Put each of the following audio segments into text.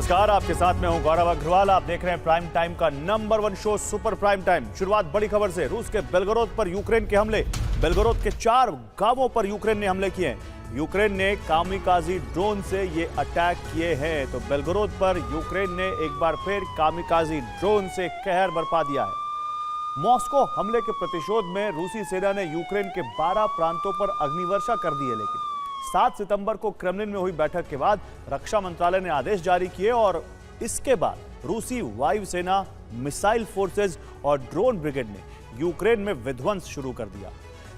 नमस्कार, आपके साथ मैं हूं गौरव अग्रवाल। आप देख रहे हैं प्राइम टाइम का number 1 show super prime time. शुरुआत बड़ी खबर से। रूस के बेलगोरोद पर यूक्रेन के हमले। बेलगोरोद के 4 गांवों पर यूक्रेन ने हमले किए हैं। यूक्रेन ने कामिकाजी ड्रोन से ये अटैक किए हैं। तो बेलगोरोद पर यूक्रेन ने एक बार फिर कामिकाजी ड्रोन से कहर बरपा दिया है। मॉस्को हमले के प्रतिशोध में रूसी सेना ने यूक्रेन के 12 प्रांतों पर अग्निवर्षा कर दी है। लेकिन 7 सितंबर को क्रेमलिन में हुई बैठक के बाद रक्षा मंत्रालय ने आदेश जारी किए और इसके बाद रूसी वायुसेना, मिसाइल फोर्सेज और ड्रोन ब्रिगेड ने यूक्रेन में विध्वंस शुरू कर दिया।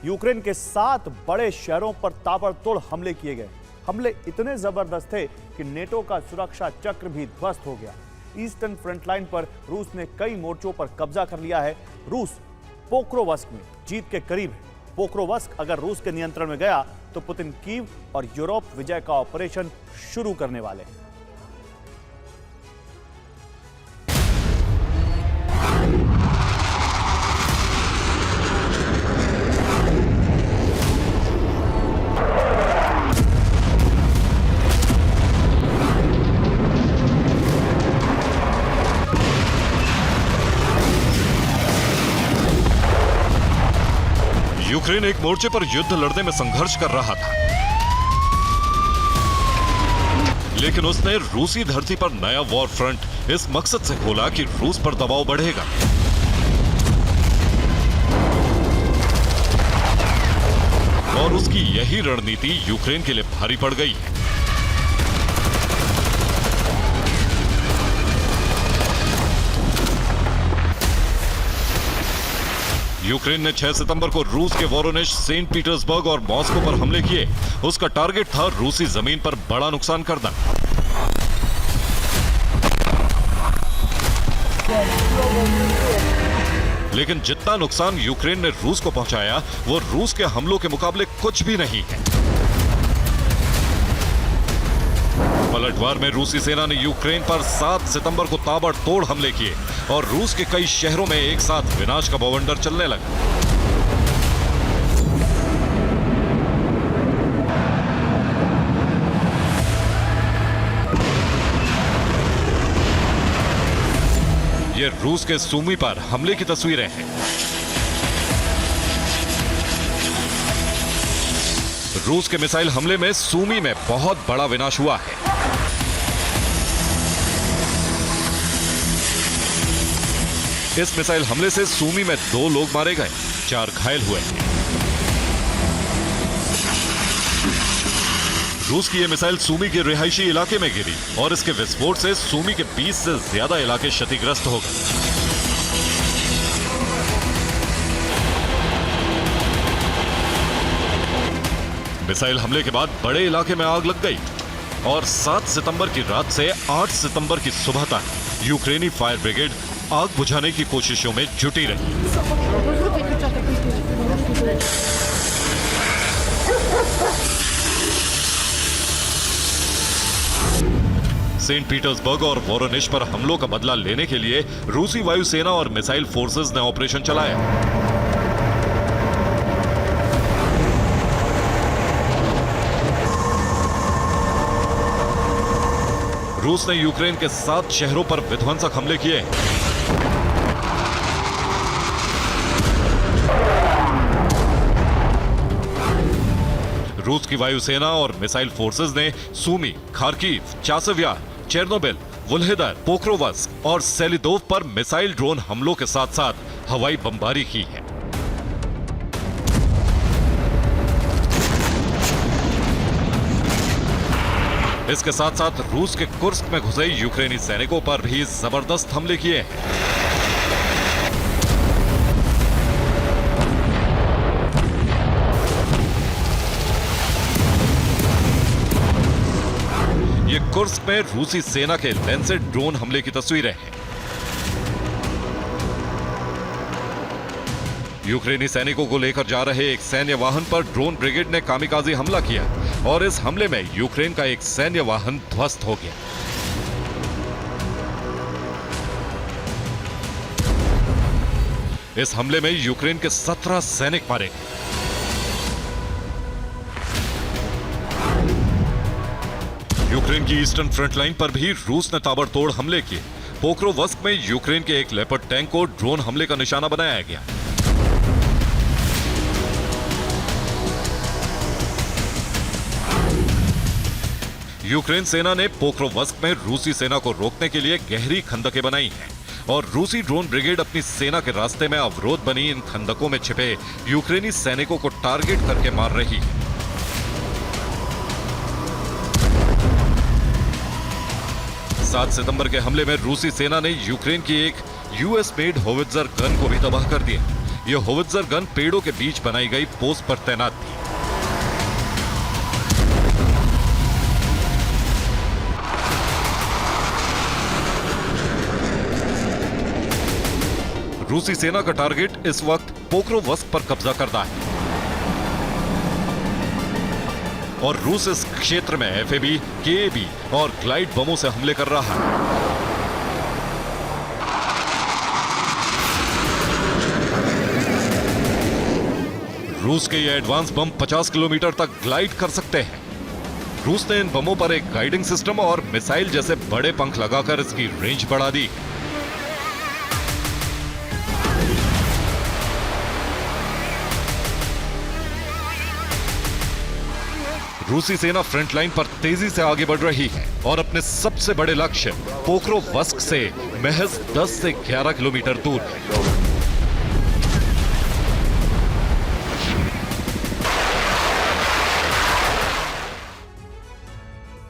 यूक्रेन के 7 बड़े शहरों पर ताबड़तोड़ हमले किए गए। हमले इतने जबरदस्त थे कि नेटो का सुरक्षा चक्र भी ध्वस्त हो गया। ईस्टर्न फ्रंटलाइन पर रूस ने कई मोर्चों पर कब्जा कर लिया है। रूस पोक्रोवस्क में जीत के करीब है। पोक्रोवस्क अगर रूस के नियंत्रण में गया तो पुतिन कीव और यूरोप विजय का ऑपरेशन शुरू करने वाले हैं। यूक्रेन एक मोर्चे पर युद्ध लड़ने में संघर्ष कर रहा था, लेकिन उसने रूसी धरती पर नया वॉर फ्रंट इस मकसद से खोला कि रूस पर दबाव बढ़ेगा। और उसकी यही रणनीति यूक्रेन के लिए भारी पड़ गई है। यूक्रेन ने 6 सितंबर को रूस के वोरोनिश, सेंट पीटर्सबर्ग और मॉस्को पर हमले किए। उसका टारगेट था रूसी जमीन पर बड़ा नुकसान करना। लेकिन जितना नुकसान यूक्रेन ने रूस को पहुंचाया, वो रूस के हमलों के मुकाबले कुछ भी नहीं है। पलटवार में रूसी सेना ने यूक्रेन पर 7 सितंबर को ताबड़तोड़ हमले किए और रूस के कई शहरों में एक साथ विनाश का बवंडर चलने लगा। ये रूस के सूमी पर हमले की तस्वीरें हैं। रूस के मिसाइल हमले में सूमी में बहुत बड़ा विनाश हुआ है। इस मिसाइल हमले से सूमी में 2 लोग मारे गए, 4 घायल हुए। रूस की यह मिसाइल सूमी के रिहायशी इलाके में गिरी और इसके विस्फोट से सूमी के 20 से ज्यादा इलाके क्षतिग्रस्त हो गए। मिसाइल हमले के बाद बड़े इलाके में आग लग गई और 7 सितंबर की रात से 8 सितंबर की सुबह तक यूक्रेनी फायर ब्रिगेड आग बुझाने की कोशिशों में जुटी रही। सेंट पीटर्सबर्ग और वोरोनिश पर हमलों का बदला लेने के लिए रूसी वायुसेना और मिसाइल फोर्सेस ने ऑपरेशन चलाया। रूस ने यूक्रेन के 7 शहरों पर विध्वंसक हमले किए। रूस की वायुसेना और मिसाइल फोर्सेस ने सूमी, खार्किव, चासिव यार, चेर्नोबिल, वुल्हेदर, पोक्रोवस्क और सेलिदोव पर मिसाइल ड्रोन हमलों के साथ साथ हवाई बमबारी की है। इसके साथ साथ रूस के कुर्स्क में घुसे यूक्रेनी सैनिकों पर भी जबरदस्त हमले किए हैं। ये कुर्स्क में रूसी सेना के लैंसेट ड्रोन हमले की तस्वीरें हैं। यूक्रेनी सैनिकों को लेकर जा रहे एक सैन्य वाहन पर ड्रोन ब्रिगेड ने कामिकाजी हमला किया और इस हमले में यूक्रेन का एक सैन्य वाहन ध्वस्त हो गया। इस हमले में यूक्रेन के 17 सैनिक मारे गए। यूक्रेन की ईस्टर्न फ्रंट लाइन पर भी रूस ने ताबड़तोड़ हमले किए। पोक्रोवस्क में यूक्रेन के एक लेपर्ड टैंक को ड्रोन हमले का निशाना बनाया गया। यूक्रेन सेना ने पोक्रोवस्क में रूसी सेना को रोकने के लिए गहरी खंदकें बनाई हैं और रूसी ड्रोन ब्रिगेड अपनी सेना के रास्ते में अवरोध बनी इन खंदकों में छिपे यूक्रेनी सैनिकों को टारगेट करके मार रही है। सात सितंबर के हमले में रूसी सेना ने यूक्रेन की एक यूएस मेड होवित्जर गन को भी तबाह कर दिया। यह होवित्जर गन पेड़ों के बीच बनाई गई पोस्ट पर तैनात थी। रूसी सेना का टारगेट इस वक्त पोक्रोवस्क पर कब्जा करना है और रूस इस क्षेत्र में एफएबी, केएबी और ग्लाइड बमों से हमले कर रहा है। रूस के ये एडवांस बम 50 किलोमीटर तक ग्लाइड कर सकते हैं। रूस ने इन बमों पर एक गाइडिंग सिस्टम और मिसाइल जैसे बड़े पंख लगाकर इसकी रेंज बढ़ा दी। रूसी सेना फ्रंट लाइन पर तेजी से आगे बढ़ रही है और अपने सबसे बड़े लक्ष्य पोक्रोवस्क से महज 10 से 11 किलोमीटर दूर है।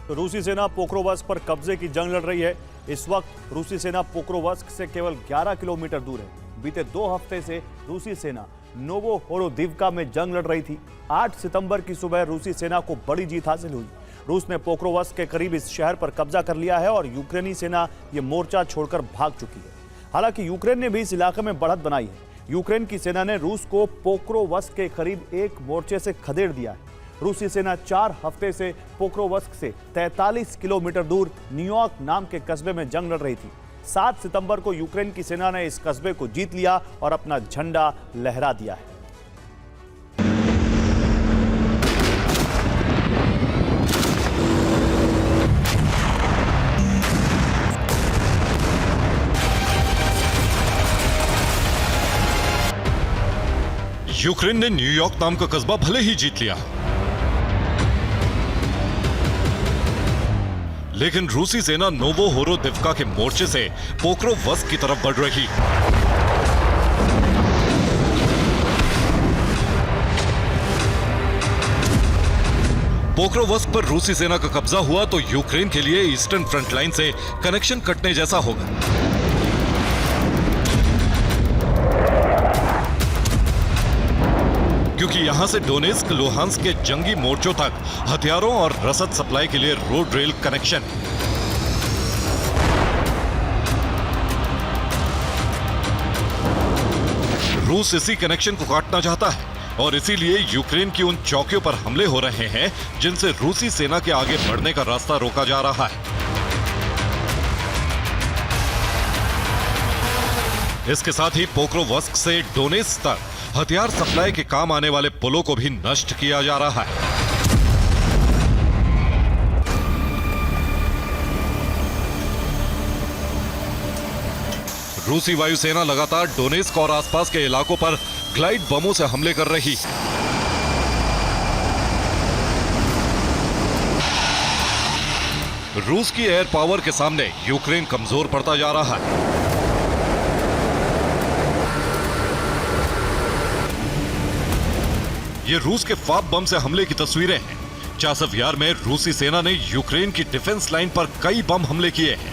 तो रूसी सेना पोक्रोवस्क पर कब्जे की जंग लड़ रही है। इस वक्त रूसी सेना पोक्रोवस्क से केवल 11 किलोमीटर दूर है। बीते 2 हफ्ते से रूसी सेना नोवोहोरोदिव्का में जंग लड़ रही थी। 8 सितंबर की सुबह रूसी सेना को बड़ी जीत हासिल हुई। रूस ने पोक्रोवस्क के करीब इस शहर पर कब्जा कर लिया है और यूक्रेनी सेना ये मोर्चा छोड़कर भाग चुकी है। हालांकि यूक्रेन ने भी इस इलाके में बढ़त बनाई है। यूक्रेन की सेना ने रूस को पोक्रोवस्क के करीब एक मोर्चे से खदेड़ दिया है। रूसी सेना 4 हफ्ते से पोक्रोवस्क से 43 किलोमीटर दूर न्यूयॉर्क नाम के कस्बे में जंग लड़ रही थी। 7 सितंबर को यूक्रेन की सेना ने इस कस्बे को जीत लिया और अपना झंडा लहरा दिया है। यूक्रेन ने न्यूयॉर्क नाम का कस्बा भले ही जीत लिया, लेकिन रूसी सेना नोवोहोरोदिव्का के मोर्चे से पोक्रोवस्क की तरफ बढ़ रही है। पोक्रोवस्क पर रूसी सेना का कब्जा हुआ तो यूक्रेन के लिए ईस्टर्न फ्रंट लाइन से कनेक्शन कटने जैसा होगा। क्योंकि यहां से डोनेस्क, लुहांस्क के जंगी मोर्चों तक हथियारों और रसद सप्लाई के लिए रोड रेल कनेक्शन है। रूस इसी कनेक्शन को काटना चाहता है और इसीलिए यूक्रेन की उन चौकियों पर हमले हो रहे हैं जिनसे रूसी सेना के आगे बढ़ने का रास्ता रोका जा रहा है। इसके साथ ही पोक्रोवस्क से डोनेस्क तक हथियार सप्लाई के काम आने वाले पुलों को भी नष्ट किया जा रहा है। रूसी वायुसेना लगातार डोनेस्क और आसपास के इलाकों पर ग्लाइड बमों से हमले कर रही है। रूस की एयर पावर के सामने यूक्रेन कमजोर पड़ता जा रहा है। ये रूस के फाब बम से हमले की तस्वीरें हैं। चासव यार में रूसी सेना ने यूक्रेन की डिफेंस लाइन पर कई बम हमले किए हैं।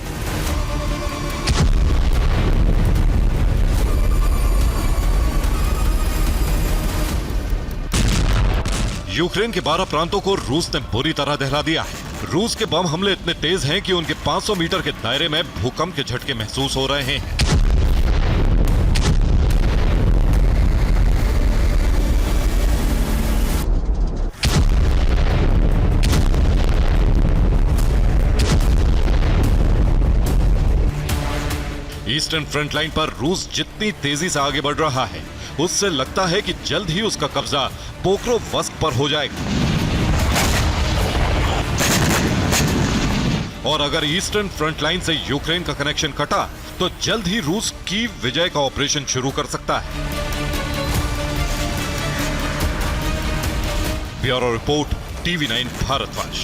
यूक्रेन के 12 प्रांतों को रूस ने बुरी तरह दहला दिया है। रूस के बम हमले इतने तेज हैं कि उनके 500 मीटर के दायरे में भूकंप के झटके महसूस हो रहे हैं। ईस्टर्न फ्रंट लाइन पर रूस जितनी तेजी से आगे बढ़ रहा है, उससे लगता है कि जल्द ही उसका कब्जा पोक्रोवस्क पर हो जाएगा। और अगर ईस्टर्न फ्रंट लाइन से यूक्रेन का कनेक्शन कटा तो जल्द ही रूस कीव विजय का ऑपरेशन शुरू कर सकता है। Bureau report, TV9 भारतवंश।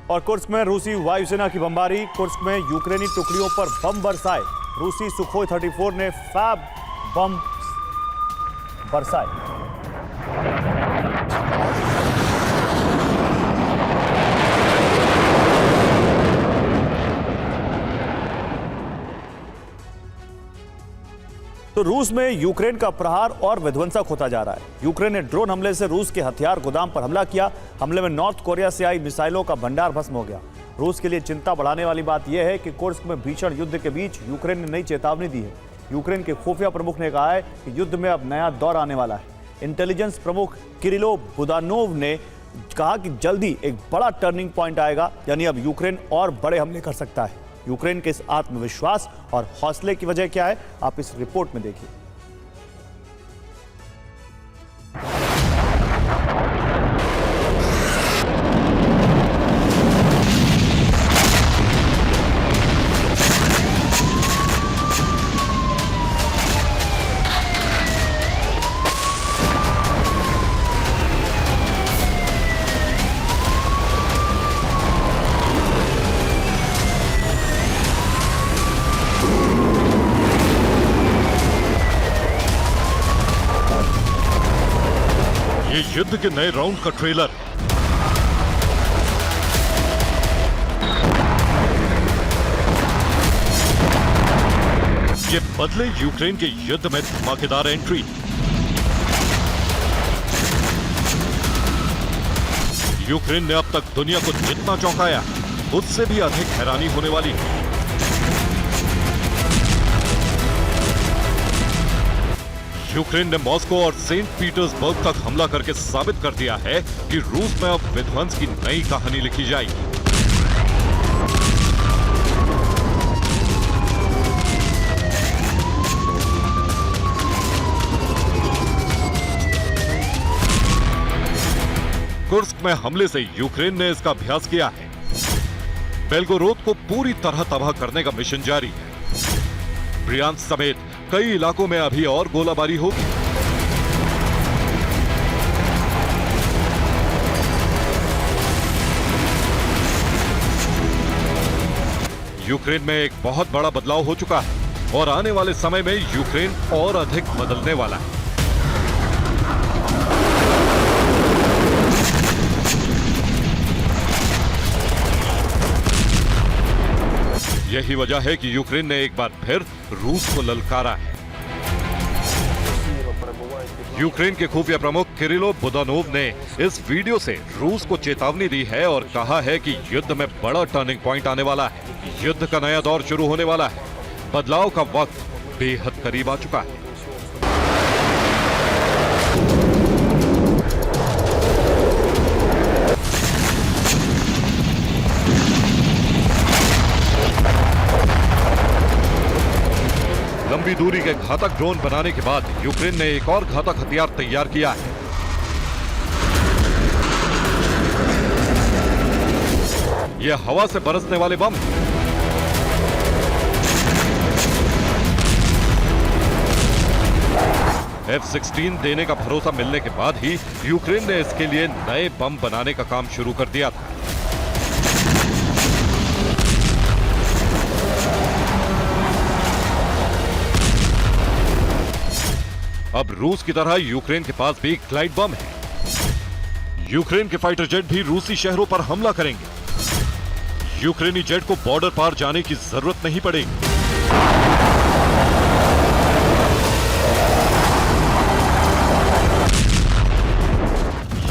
और कुर्स्क में रूसी वायुसेना की बमबारी, कुर्स्क में यूक्रेनी टुकड़ियों पर बम बरसाए। रूसी सुखोई 34 ने फैब बम बरसाए। तो रूस में यूक्रेन का प्रहार और विध्वंसक होता जा रहा है। यूक्रेन ने ड्रोन हमले से रूस के हथियार गोदाम पर हमला किया। हमले में नॉर्थ कोरिया से आई मिसाइलों का भंडार भस्म हो गया। रूस के लिए चिंता बढ़ाने वाली बात यह है कि कुर्स्क में भीषण युद्ध के बीच यूक्रेन ने नई चेतावनी दी है। यूक्रेन के खुफिया प्रमुख ने कहा है कि युद्ध में अब नया दौर आने वाला है। इंटेलिजेंस प्रमुख किरिलो बुदानोव ने कहा कि जल्दी एक बड़ा टर्निंग पॉइंट आएगा, यानी अब यूक्रेन और बड़े हमले कर सकता है। यूक्रेन के इस आत्मविश्वास और हौसले की वजह क्या है, आप इस रिपोर्ट में देखिए। ये युद्ध के नए राउंड का ट्रेलर है। ये बदले यूक्रेन के युद्ध में धमाकेदार एंट्री। यूक्रेन ने अब तक दुनिया को जितना चौंकाया, उससे भी अधिक हैरानी होने वाली है। यूक्रेन ने मॉस्को और सेंट पीटर्सबर्ग तक हमला करके साबित कर दिया है कि रूस में अब विध्वंस की नई कहानी लिखी जाएगी। कुर्स्क में हमले से यूक्रेन ने इसका अभ्यास किया है। बेलगोरोद को पूरी तरह तबाह करने का मिशन जारी है। ब्रियांस्क समेत कई इलाकों में अभी और गोलाबारी होगी। यूक्रेन में एक बहुत बड़ा बदलाव हो चुका है और आने वाले समय में यूक्रेन और अधिक बदलने वाला है। यही वजह है कि यूक्रेन ने एक बार फिर रूस को ललकारा है। यूक्रेन के खुफिया प्रमुख किरिलो बुदानोव ने इस वीडियो से रूस को चेतावनी दी है और कहा है कि युद्ध में बड़ा टर्निंग पॉइंट आने वाला है। युद्ध का नया दौर शुरू होने वाला है। बदलाव का वक्त बेहद करीब आ चुका है। लंबी दूरी के घातक ड्रोन बनाने के बाद यूक्रेन ने एक और घातक हथियार तैयार किया है। यह हवा से बरसने वाले बम। F-16 देने का भरोसा मिलने के बाद ही यूक्रेन ने इसके लिए नए बम बनाने का काम शुरू कर दिया था। अब रूस की तरह यूक्रेन के पास भी ग्लाइड बम है। यूक्रेन के फाइटर जेट भी रूसी शहरों पर हमला करेंगे। यूक्रेनी जेट को बॉर्डर पार जाने की जरूरत नहीं पड़ेगी।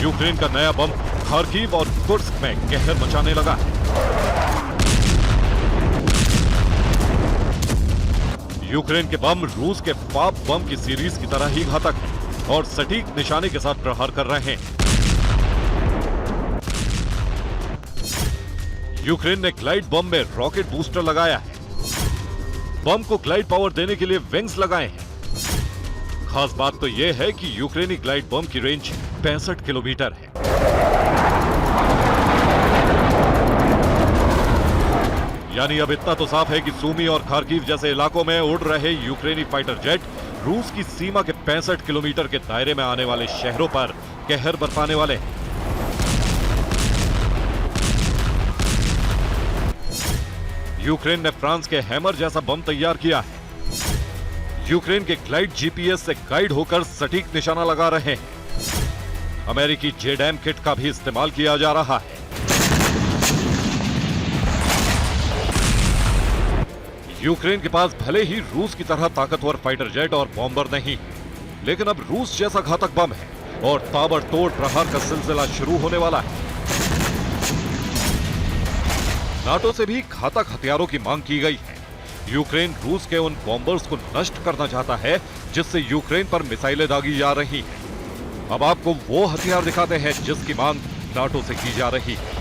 यूक्रेन का नया बम खार्किव और कुर्स्क में कहर मचाने लगा है। यूक्रेन के बम रूस के फाब बम की सीरीज की तरह ही घातक है और सटीक निशाने के साथ प्रहार कर रहे हैं। यूक्रेन ने ग्लाइड बम में रॉकेट बूस्टर लगाया है। बम को ग्लाइड पावर देने के लिए विंग्स लगाए हैं। खास बात तो यह है कि यूक्रेनी ग्लाइड बम की रेंज 65 किलोमीटर है। यानी अब इतना तो साफ है कि सूमी और खार्किव जैसे इलाकों में उड़ रहे यूक्रेनी फाइटर जेट रूस की सीमा के 65 किलोमीटर के दायरे में आने वाले शहरों पर कहर बरपाने वाले हैं। यूक्रेन ने फ्रांस के हैमर जैसा बम तैयार किया है। यूक्रेन के ग्लाइड जीपीएस से गाइड होकर सटीक निशाना लगा रहे हैं। अमेरिकी जेडैम किट का भी इस्तेमाल किया जा रहा है। यूक्रेन के पास भले ही रूस की तरह ताकतवर फाइटर जेट और बॉम्बर नहीं, लेकिन अब रूस जैसा घातक बम है और ताबड़तोड़ प्रहार का सिलसिला शुरू होने वाला है। नाटो से भी घातक हथियारों की मांग की गई है। यूक्रेन रूस के उन बॉम्बर्स को नष्ट करना चाहता है जिससे यूक्रेन पर मिसाइलें दागी जा रही हैं। अब आपको वो हथियार दिखाते हैं जिसकी मांग नाटो से की जा रही है।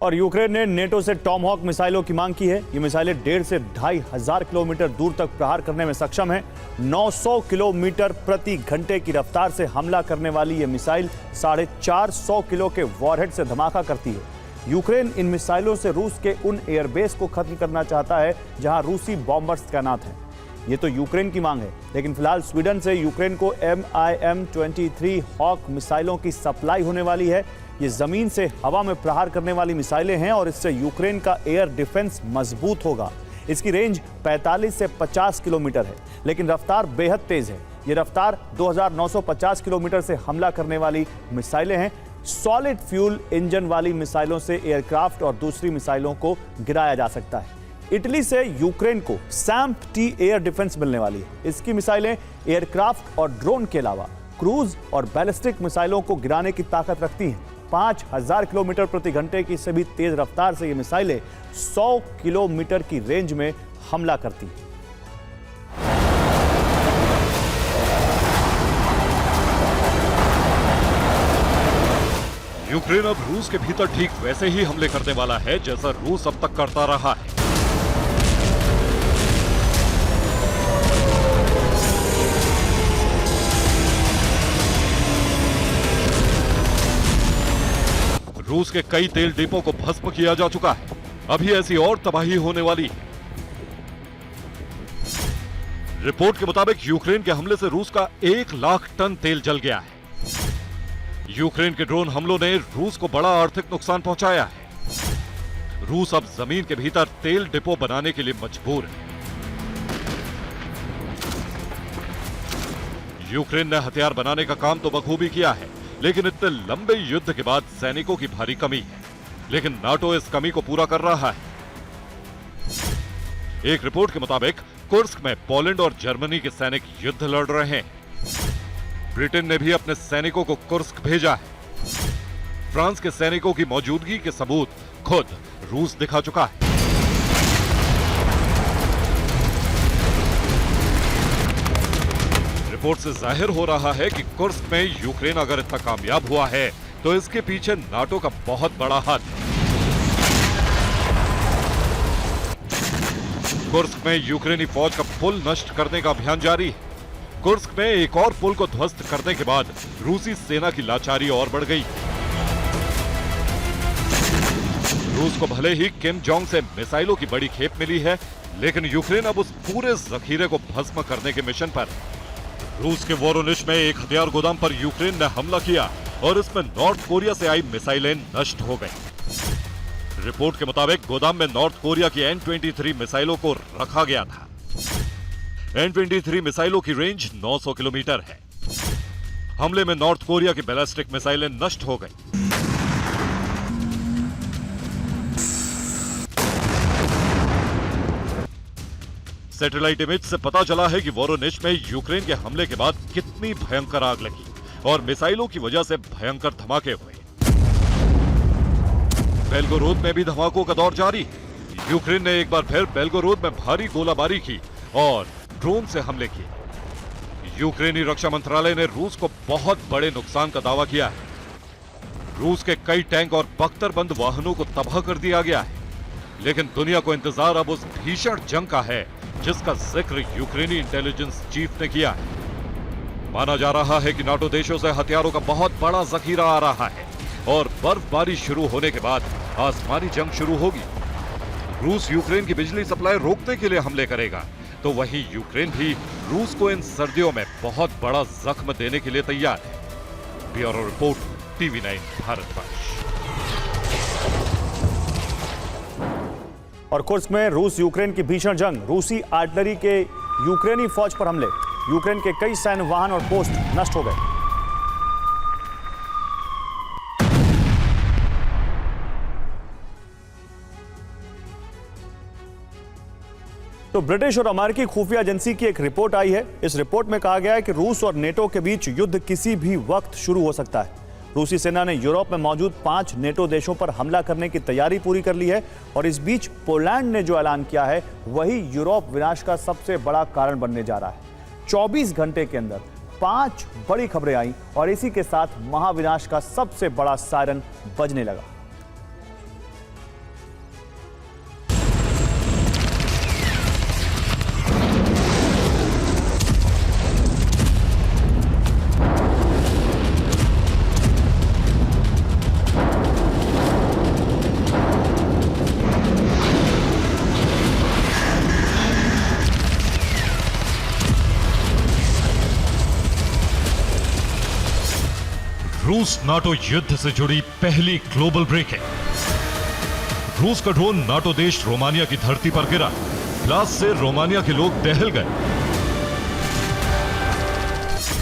और यूक्रेन ने नेटो से टॉमहॉक मिसाइलों की मांग की है। ये मिसाइलें 1.5 से 2,500 किलोमीटर दूर तक प्रहार करने में सक्षम है। 900 किलोमीटर प्रति घंटे की रफ्तार से हमला करने वाली ये मिसाइल 450 किलो के वॉरहेड से धमाका करती है। यूक्रेन इन मिसाइलों से रूस के उन एयरबेस को खत्म करना चाहता है जहां रूसी बॉम्बर्स तैनात हैं। ये तो यूक्रेन की मांग है, लेकिन फिलहाल स्वीडन से यूक्रेन को MIM-23 हॉक मिसाइलों की सप्लाई होने वाली है। ये जमीन से हवा में प्रहार करने वाली मिसाइलें हैं और इससे यूक्रेन का एयर डिफेंस मजबूत होगा। इसकी रेंज 45 से 50 किलोमीटर है, लेकिन रफ्तार बेहद तेज है। ये रफ्तार 2950 किलोमीटर से हमला करने वाली मिसाइलें हैं। सॉलिड फ्यूल इंजन वाली मिसाइलों से एयरक्राफ्ट और दूसरी मिसाइलों को गिराया जा सकता है। इटली से यूक्रेन को SAMP-T एयर डिफेंस मिलने वाली है। इसकी मिसाइलें एयरक्राफ्ट और ड्रोन के अलावा क्रूज और बैलिस्टिक मिसाइलों को गिराने की ताकत रखती हैं। 5000 किलोमीटर प्रति घंटे की से भी तेज रफ्तार से ये मिसाइलें 100 किलोमीटर की रेंज में हमला करती हैं। यूक्रेन अब रूस के भीतर ठीक वैसे ही हमले करने वाला है जैसा रूस अब तक करता रहा है। रूस के कई तेल डिपो को भस्म किया जा चुका है। अभी ऐसी और तबाही होने वाली है। रिपोर्ट के मुताबिक यूक्रेन के हमले से रूस का 1 लाख टन तेल जल गया है। यूक्रेन के ड्रोन हमलों ने रूस को बड़ा आर्थिक नुकसान पहुंचाया है। रूस अब जमीन के भीतर तेल डिपो बनाने के लिए मजबूर है। यूक्रेन ने हथियार बनाने का काम तो बखूबी किया है, लेकिन इतने लंबे युद्ध के बाद सैनिकों की भारी कमी है। लेकिन नाटो इस कमी को पूरा कर रहा है। एक रिपोर्ट के मुताबिक कुर्स्क में पोलैंड और जर्मनी के सैनिक युद्ध लड़ रहे हैं। ब्रिटेन ने भी अपने सैनिकों को कुर्स्क भेजा है। फ्रांस के सैनिकों की मौजूदगी के सबूत खुद रूस दिखा चुका है। रिपोर्ट से जाहिर हो रहा है कि कुर्स्क में यूक्रेन अगर इतना कामयाब हुआ है तो इसके पीछे नाटो का बहुत बड़ा हाथ है। कुर्स्क में यूक्रेनी फौज का पुल नष्ट करने का अभियान जारी है। कुर्स्क में एक और पुल को ध्वस्त करने के बाद रूसी सेना की लाचारी और बढ़ गई। रूस को भले ही किम जोंग से मिसाइलों की बड़ी खेप मिली है, लेकिन यूक्रेन अब उस पूरे जखीरे को भस्म करने के मिशन पर। रूस के वोरोनिच में एक हथियार गोदाम पर यूक्रेन ने हमला किया और इसमें नॉर्थ कोरिया से आई मिसाइलें नष्ट हो गई। रिपोर्ट के मुताबिक गोदाम में नॉर्थ कोरिया की N-23 मिसाइलों को रखा गया था। N-23 मिसाइलों की रेंज 900 किलोमीटर है। हमले में नॉर्थ कोरिया की बैलिस्टिक मिसाइलें नष्ट हो गई। सैटेलाइट इमेज से पता चला है कि वोरोनिच में यूक्रेन के हमले के बाद कितनी भयंकर आग लगी और मिसाइलों की वजह से भयंकर धमाके हुए। बेलगोरोद में भी धमाकों का दौर जारी है। यूक्रेन ने एक बार फिर बेलगोरोद में भारी गोलाबारी की और ड्रोन से हमले किए। यूक्रेनी रक्षा मंत्रालय ने रूस को बहुत बड़े नुकसान का दावा किया है। रूस के कई टैंक और बख्तरबंद वाहनों को तबाह कर दिया गया है। लेकिन दुनिया को इंतजार अब उस भीषण जंग का है जिसका जिक्र यूक्रेनी इंटेलिजेंस चीफ ने किया है। माना जा रहा है कि नाटो देशों से हथियारों का बहुत बड़ा जखीरा आ रहा है और बर्फबारी शुरू होने के बाद आसमानी जंग शुरू होगी। रूस यूक्रेन की बिजली सप्लाई रोकने के लिए हमले करेगा, तो वहीं यूक्रेन भी रूस को इन सर्दियों में बहुत बड़ा जख्म देने के लिए तैयार है। Bureau report, TV9 Bharatvarsh. और कुर्स्क में रूस यूक्रेन की भीषण जंग, रूसी आर्टिलरी के यूक्रेनी फौज पर हमले, यूक्रेन के कई सैन्य वाहन और पोस्ट नष्ट हो गए। तो ब्रिटिश और अमेरिकी खुफिया एजेंसी की एक रिपोर्ट आई है। इस रिपोर्ट में कहा गया है कि रूस और नेटो के बीच युद्ध किसी भी वक्त शुरू हो सकता है। रूसी सेना ने यूरोप में मौजूद 5 नेटो देशों पर हमला करने की तैयारी पूरी कर ली है और इस बीच पोलैंड ने जो ऐलान किया है वही यूरोप विनाश का सबसे बड़ा कारण बनने जा रहा है। 24 घंटे के अंदर 5 बड़ी खबरें आई और इसी के साथ महाविनाश का सबसे बड़ा सायरन बजने लगा। रूस नाटो युद्ध से जुड़ी पहली ग्लोबल ब्रेकिंग। रूस का ड्रोन नाटो देश रोमानिया की धरती पर गिरा, ब्लास्ट से रोमानिया के लोग दहल गए।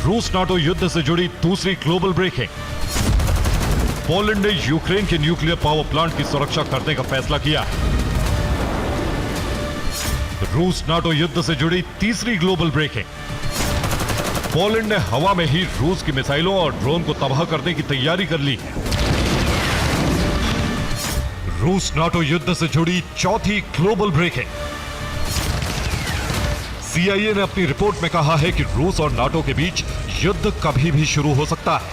रूस नाटो युद्ध से जुड़ी दूसरी ग्लोबल ब्रेकिंग। पोलैंड ने यूक्रेन के न्यूक्लियर पावर प्लांट की सुरक्षा करने का फैसला किया। रूस नाटो युद्ध से जुड़ी तीसरी ग्लोबल ब्रेकिंग। पोलैंड ने हवा में ही रूस की मिसाइलों और ड्रोन को तबाह करने की तैयारी कर ली है। रूस नाटो युद्ध से जुड़ी चौथी ग्लोबल ब्रेकिंग। CIA ने अपनी रिपोर्ट में कहा है कि रूस और नाटो के बीच युद्ध कभी भी शुरू हो सकता है।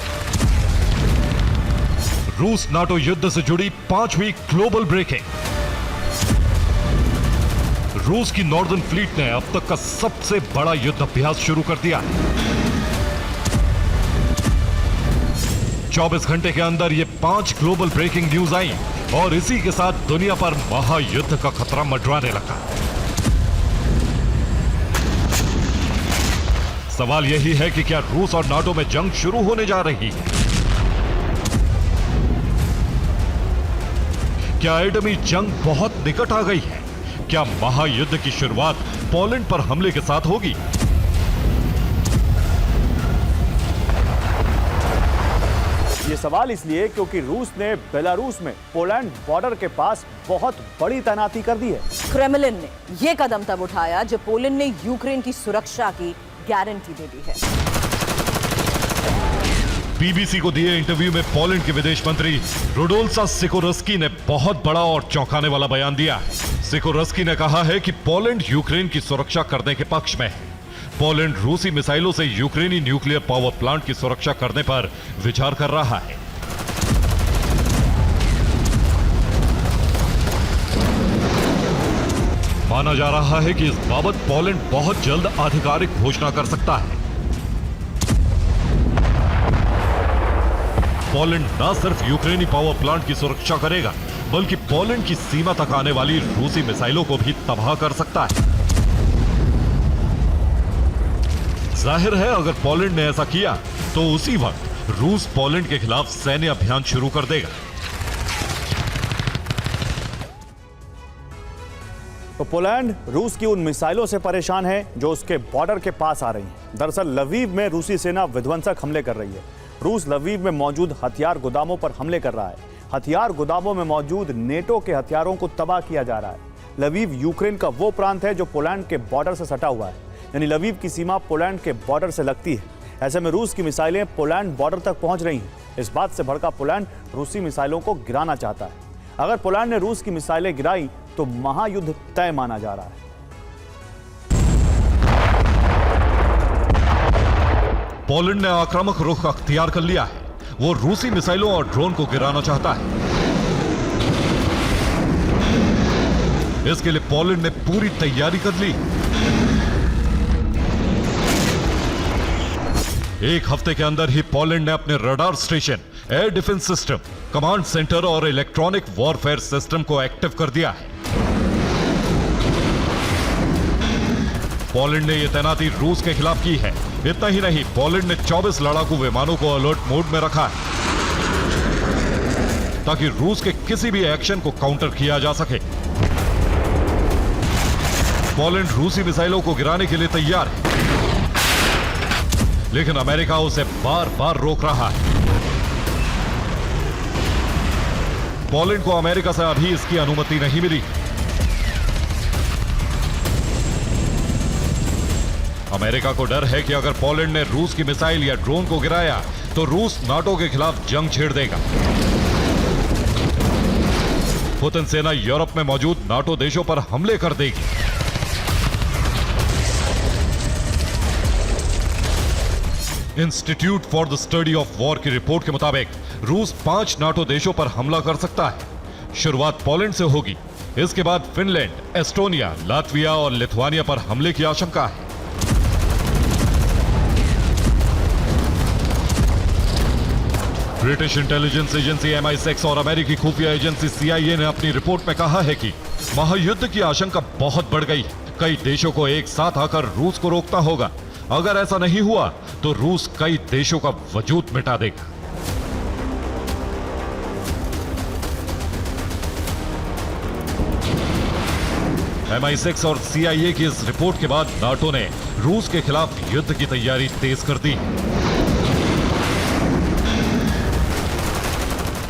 रूस नाटो युद्ध से जुड़ी 5वीं ग्लोबल ब्रेकिंग। रूस की नॉर्दर्न फ्लीट ने अब तक का सबसे बड़ा युद्ध अभ्यास शुरू कर दिया है। 24 घंटे के अंदर ये 5 ग्लोबल ब्रेकिंग न्यूज आई और इसी के साथ दुनिया पर महायुद्ध का खतरा मंडराने लगा। सवाल यही है कि क्या रूस और नाटो में जंग शुरू होने जा रही है? क्या एटमी जंग बहुत निकट आ गई है? क्या महायुद्ध की शुरुआत पोलैंड पर हमले के साथ होगी? ये सवाल इसलिए क्योंकि रूस ने बेलारूस में पोलैंड बॉर्डर के पास बहुत बड़ी तैनाती कर दी है। क्रेमलिन ने यह कदम तब उठाया जब पोलैंड ने यूक्रेन की सुरक्षा की गारंटी दे दी है। बीबीसी को दिए इंटरव्यू में पोलैंड के विदेश मंत्री रुडोल्फा सिकोरस्की ने बहुत बड़ा और चौंकाने वाला बयान दिया। सिकोरस्की ने कहा है कि पोलैंड यूक्रेन की सुरक्षा करने के पक्ष में है। पोलैंड रूसी मिसाइलों से यूक्रेनी न्यूक्लियर पावर प्लांट की सुरक्षा करने पर विचार कर रहा है। माना जा रहा है कि इस बाबत पोलैंड बहुत जल्द आधिकारिक घोषणा कर सकता है। पोलैंड न सिर्फ यूक्रेनी पावर प्लांट की सुरक्षा करेगा, बल्कि पोलैंड की सीमा तक आने वाली रूसी मिसाइलों को भी तबाह कर सकता है। जाहिर है, अगर पोलैंड ने ऐसा किया तो उसी वक्त रूस पोलैंड के खिलाफ सैन्य अभियान शुरू कर देगा। तो पोलैंड रूस की उन मिसाइलों से परेशान है जो उसके बॉर्डर के पास आ रही हैं। दरअसल लवीव में रूसी सेना विध्वंसक हमले कर रही है। रूस लवीव में मौजूद हथियार गोदामों पर हमले कर रहा है। हथियार गोदामों में मौजूद नेटो के हथियारों को तबाह किया जा रहा है। लवीव यूक्रेन का वो प्रांत है जो पोलैंड के बॉर्डर से सटा हुआ है, यानी लवीव की सीमा पोलैंड के बॉर्डर से लगती है। ऐसे में रूस की मिसाइलें पोलैंड बॉर्डर तक पहुंच रही हैं। इस बात से भड़का पोलैंड रूसी मिसाइलों को गिराना चाहता है। अगर पोलैंड ने रूस की मिसाइलें गिराई तो महायुद्ध तय माना जा रहा है। पोलैंड ने आक्रामक रुख अख्तियार कर लिया है। वो रूसी मिसाइलों और ड्रोन को गिराना चाहता है। इसके लिए पोलैंड ने पूरी तैयारी कर ली। एक हफ्ते के अंदर ही पोलैंड ने अपने radar station, air defence system, command centre और इलेक्ट्रॉनिक वॉरफेयर सिस्टम को एक्टिव कर दिया है। पोलैंड ने यह तैनाती रूस के खिलाफ की है। इतना ही नहीं, पोलैंड ने 24 लड़ाकू विमानों को अलर्ट मोड में रखा है ताकि रूस के किसी भी एक्शन को काउंटर किया जा सके। पोलैंड रूसी मिसाइलों को गिराने के लिए तैयार है, लेकिन अमेरिका उसे बार बार रोक रहा है। पोलैंड को अमेरिका से अभी इसकी अनुमति नहीं मिली। अमेरिका को डर है कि अगर पोलैंड ने रूस की मिसाइल या ड्रोन को गिराया तो रूस नाटो के खिलाफ जंग छेड़ देगा। पुतिन सेना यूरोप में मौजूद नाटो देशों पर हमले कर देगी। Institute for the study of war की रिपोर्ट के मुताबिक रूस 5 नाटो देशों पर हमला कर सकता है। शुरुआत पोलैंड से होगी, इसके बाद फिनलैंड, एस्टोनिया, लातविया और लिथुआनिया पर हमले की आशंका है। ब्रिटिश इंटेलिजेंस एजेंसी MI6 और अमेरिकी खुफिया एजेंसी CIA ने अपनी रिपोर्ट में कहा है कि महायुद्ध की आशंका बहुत बढ़ गई है। कई देशों को एक साथ आकर रूस को रोकना होगा। अगर ऐसा नहीं हुआ तो रूस कई देशों का वजूद मिटा देगा। MI6 और CIA की इस रिपोर्ट के बाद नाटो ने रूस के खिलाफ युद्ध की तैयारी तेज कर दी।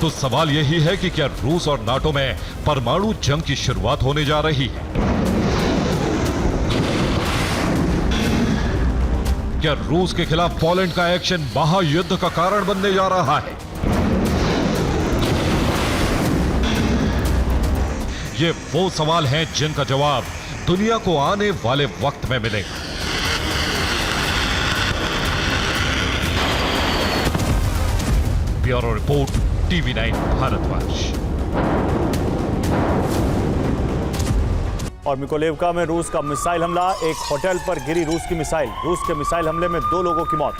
तो सवाल यही है कि क्या रूस और नाटो में परमाणु जंग की शुरुआत होने जा रही है? क्या रूस के खिलाफ पोलैंड का एक्शन महायुद्ध का कारण बनने जा रहा है? ये वो सवाल हैं जिनका जवाब दुनिया को आने वाले वक्त में मिलेगा। Bureau report, TV9 Bharatvarsh. और मिकोलेवका में रूस का मिसाइल हमला, एक होटल पर गिरी रूस की मिसाइल। रूस के मिसाइल हमले में 2 लोगों की मौत।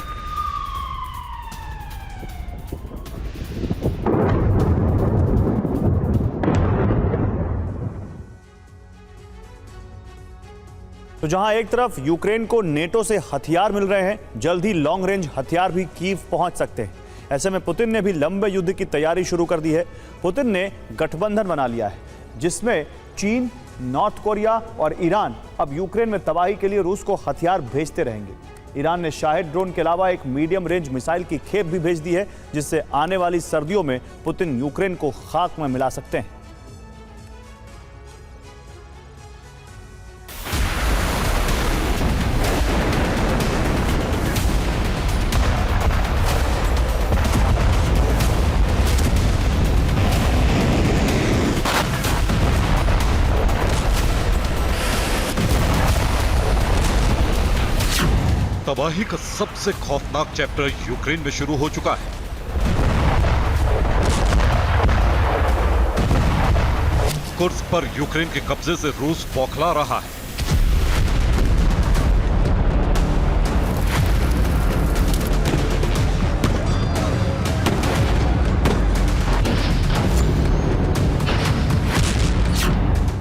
तो जहां एक तरफ यूक्रेन को नेटो से हथियार मिल रहे हैं, जल्द ही लॉन्ग रेंज हथियार भी कीव पहुंच सकते हैं। ऐसे में पुतिन ने भी लंबे युद्ध की तैयारी शुरू कर दी है। पुतिन ने गठबंधन बना लिया है जिसमें चीन, नॉर्थ कोरिया और ईरान अब यूक्रेन में तबाही के लिए रूस को हथियार भेजते रहेंगे। ईरान ने शाहिद ड्रोन के अलावा एक मीडियम रेंज मिसाइल की खेप भी भेज दी है, जिससे आने वाली सर्दियों में पुतिन यूक्रेन को खाक में मिला सकते हैं। तबाही का सबसे खौफनाक चैप्टर यूक्रेन में शुरू हो चुका है। कुर्स्क पर यूक्रेन के कब्जे से रूस बौखला रहा है।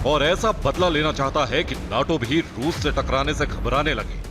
और ऐसा बदला लेना चाहता है कि नाटो भी रूस से टकराने से घबराने लगे।